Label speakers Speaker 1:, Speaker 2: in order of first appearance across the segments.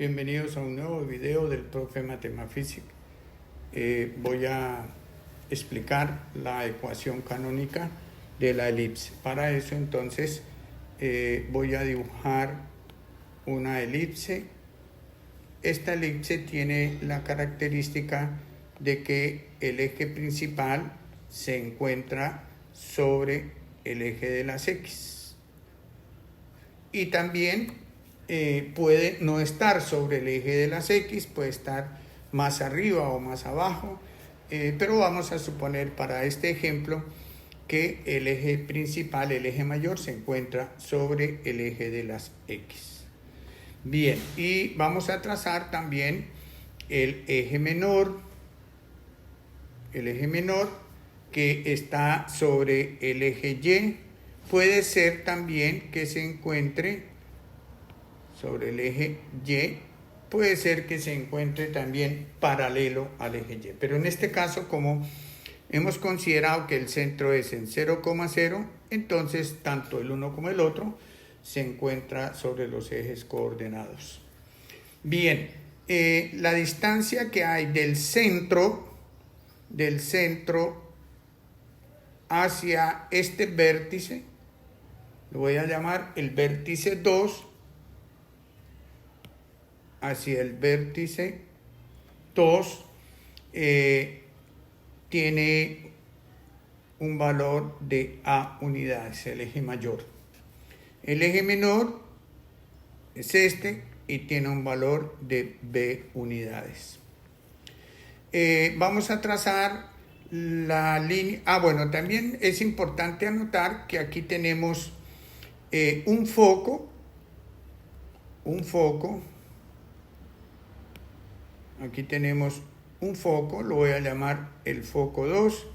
Speaker 1: Bienvenidos a un nuevo video del profe Matemafísica. Voy a explicar la ecuación canónica de la elipse. Para eso entonces voy a dibujar una elipse. Esta elipse tiene la característica de que el eje principal se encuentra sobre el eje de las X. Y también puede no estar sobre el eje de las X, puede estar más arriba o más abajo, pero vamos a suponer para este ejemplo que el eje principal, el eje mayor, se encuentra sobre el eje de las X. Bien, y vamos a trazar también el eje menor que está sobre el eje Y. Puede ser también que se encuentre sobre el eje Y, puede ser que se encuentre también paralelo al eje Y. Pero en este caso, como hemos considerado que el centro es en 0,0, entonces tanto el uno como el otro se encuentra sobre los ejes coordenados. Bien, la distancia que hay del centro hacia este vértice, lo voy a llamar el vértice 2, hacia el vértice 2, tiene un valor de A unidades, el eje mayor. El eje menor es este y tiene un valor de B unidades. Vamos a trazar la línea. Bueno, también es importante anotar que aquí tenemos un foco. Aquí tenemos un foco, lo voy a llamar el foco 2.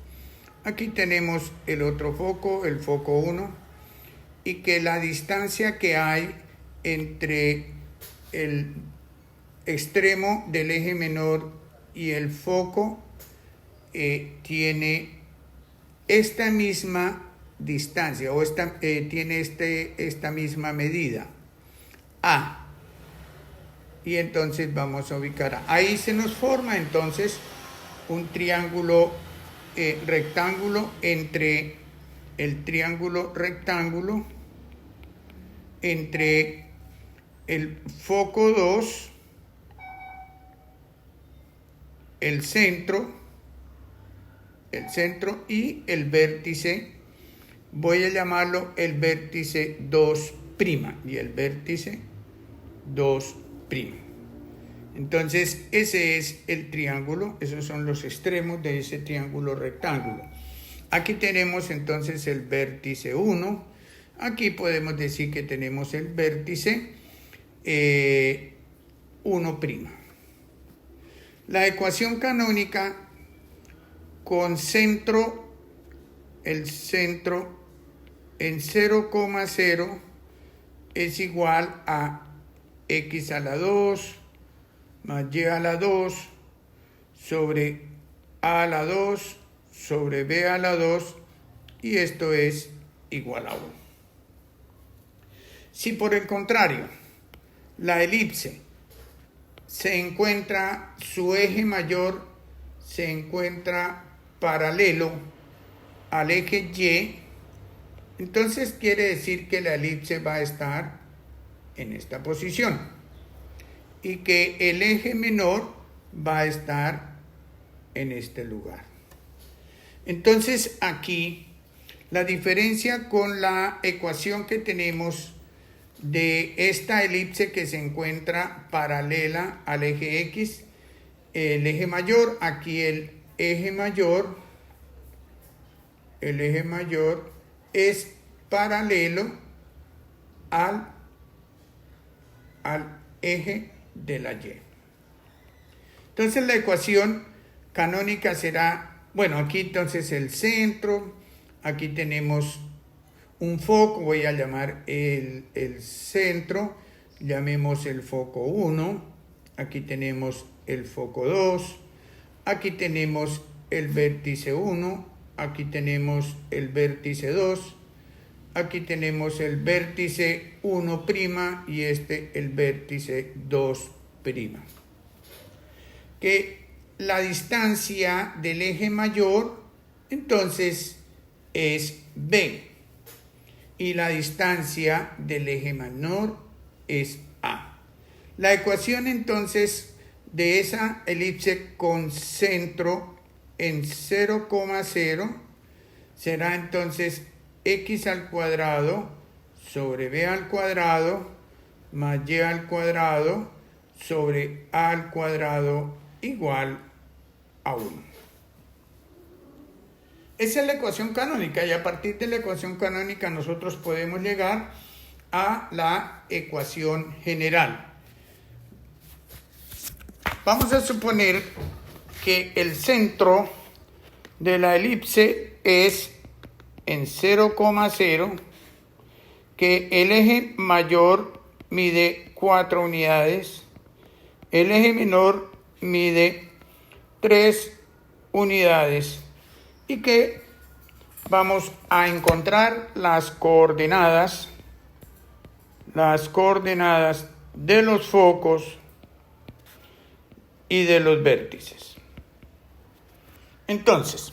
Speaker 1: Aquí tenemos el otro foco, el foco 1. Y que la distancia que hay entre el extremo del eje menor y el foco tiene esta misma distancia o tiene esta misma medida, A. Y entonces vamos a ubicar A. Ahí se nos forma entonces un triángulo rectángulo entre el triángulo rectángulo entre el foco 2, el centro y el vértice. Voy a llamarlo el vértice 2' y el vértice 2'. Entonces ese es el triángulo, esos son los extremos de ese triángulo rectángulo. Aquí tenemos entonces el vértice 1, aquí podemos decir que tenemos el vértice 1'. La ecuación canónica con el centro en 0,0 es igual a x a la 2 más y a la 2 sobre a la 2 sobre b a la 2, y esto es igual a 1. Si por el contrario la elipse su eje mayor se encuentra paralelo al eje Y, entonces quiere decir que la elipse va a estar en esta posición y que el eje menor va a estar en este lugar. Entonces aquí la diferencia con la ecuación que tenemos de esta elipse que se encuentra paralela al eje X, el eje mayor, aquí el eje mayor es paralelo al eje de la Y. Entonces la ecuación canónica será, aquí entonces el centro, aquí tenemos un foco, voy a llamar el centro, llamemos el foco 1, aquí tenemos el foco 2, aquí tenemos el vértice 1, aquí tenemos el vértice 2, aquí tenemos el vértice 1' y el vértice 2'. Que la distancia del eje mayor, entonces, es B. Y la distancia del eje menor es A. La ecuación, entonces, de esa elipse con centro en 0,0 será, entonces, x al cuadrado sobre b al cuadrado más y al cuadrado sobre a al cuadrado igual a 1. Esa es la ecuación canónica, y a partir de la ecuación canónica nosotros podemos llegar a la ecuación general. Vamos a suponer que el centro de la elipse es en 0,0, que el eje mayor mide 4 unidades, el eje menor mide 3 unidades, y que vamos a encontrar las coordenadas de los focos y de los vértices. Entonces,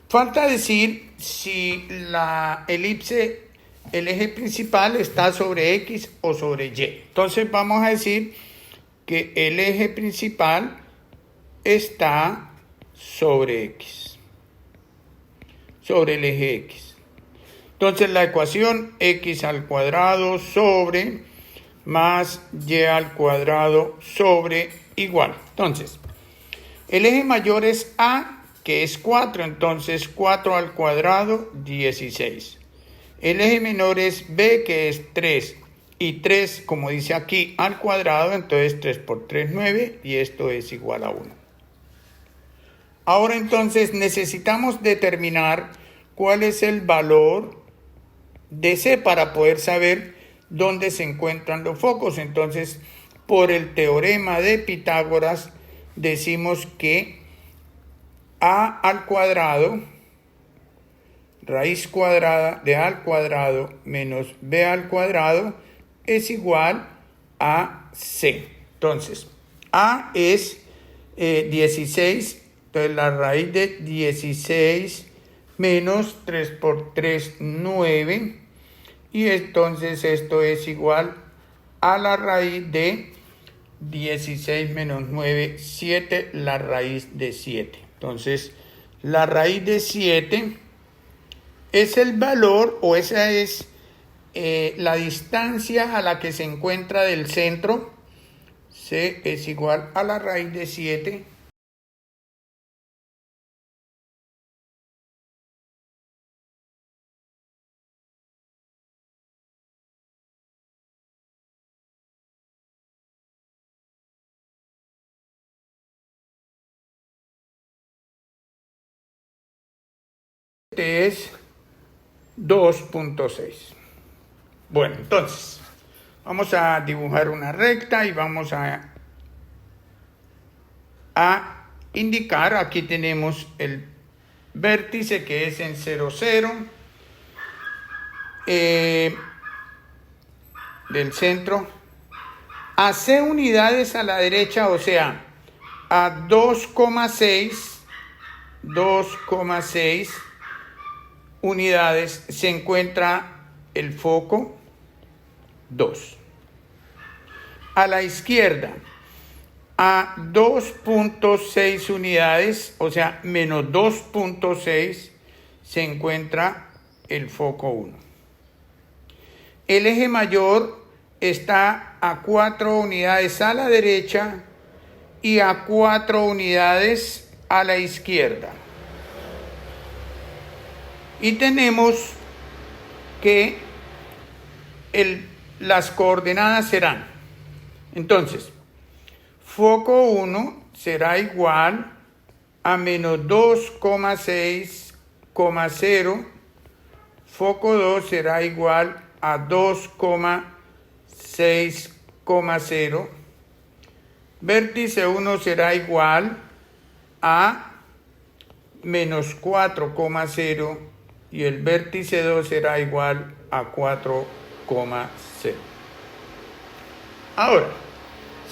Speaker 1: falta decir si la elipse, el eje principal está sobre X o sobre Y. Entonces vamos a decir que el eje principal está sobre X, sobre el eje X. Entonces la ecuación X al cuadrado sobre más Y al cuadrado sobre igual. Entonces, el eje mayor es A, que es 4, entonces 4 al cuadrado, 16. El eje menor es B, que es 3, y 3, como dice aquí, al cuadrado, entonces 3 por 3, 9, y esto es igual a 1. Ahora entonces necesitamos determinar cuál es el valor de C para poder saber dónde se encuentran los focos. Entonces, por el teorema de Pitágoras, decimos que A al cuadrado, raíz cuadrada de A al cuadrado menos B al cuadrado, es igual a C. Entonces, A es 16, entonces la raíz de 16 menos 3 por 3, 9. Y entonces esto es igual a la raíz de 16 menos 9, 7, la raíz de 7. Entonces, la raíz de 7 es el valor, o esa es la distancia a la que se encuentra del centro. C es igual a la raíz de 7. Este es 2.6. Bueno, entonces, vamos a dibujar una recta y vamos a indicar, aquí tenemos el vértice que es en 0, 0, del centro, a C unidades a la derecha, o sea, a 2,6 unidades se encuentra el foco 2. A la izquierda, a 2.6 unidades, o sea, menos 2.6, se encuentra el foco 1. El eje mayor está a 4 unidades a la derecha y a 4 unidades a la izquierda. Y tenemos que las coordenadas serán, entonces, foco 1 será igual a menos 2,6,0, foco 2 será igual a 2,6,0, vértice 1 será igual a menos 4,0 y el vértice 2 será igual a 4,0. Ahora,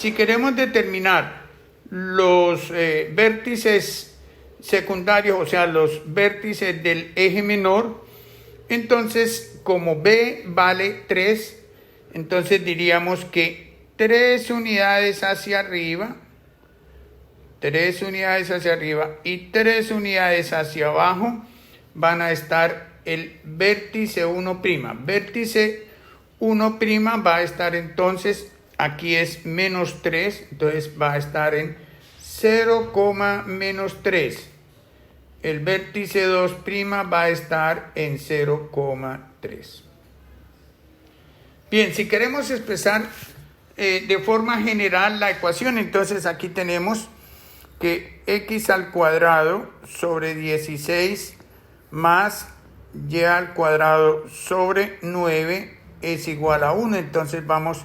Speaker 1: Si queremos determinar los vértices secundarios, o sea, los vértices del eje menor, entonces como B vale 3, entonces diríamos que 3 unidades hacia arriba, 3 unidades hacia arriba y 3 unidades hacia abajo van a estar el vértice 1'. Vértice 1' va a estar entonces, aquí es menos 3, entonces va a estar en 0, menos 3. El vértice 2' va a estar en 0,3. Bien, si queremos expresar de forma general la ecuación, entonces aquí tenemos que x al cuadrado sobre 16 más y al cuadrado sobre 9 es igual a 1. Entonces vamos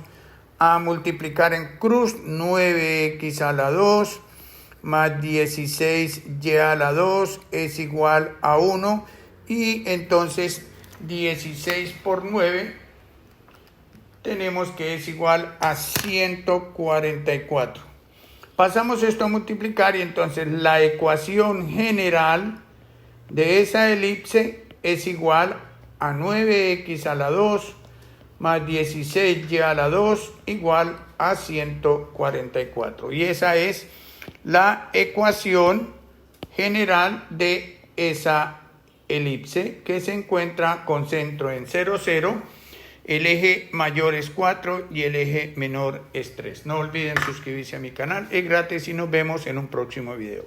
Speaker 1: a multiplicar en cruz 9x a la 2 más 16y a la 2 es igual a 1. Y entonces 16 por 9 tenemos que es igual a 144. Pasamos esto a multiplicar y entonces la ecuación general de esa elipse es igual a 9x a la 2 más 16y a la 2 igual a 144. Y esa es la ecuación general de esa elipse que se encuentra con centro en 0, 0. El eje mayor es 4 y el eje menor es 3. No olviden suscribirse a mi canal, es gratis y nos vemos en un próximo video.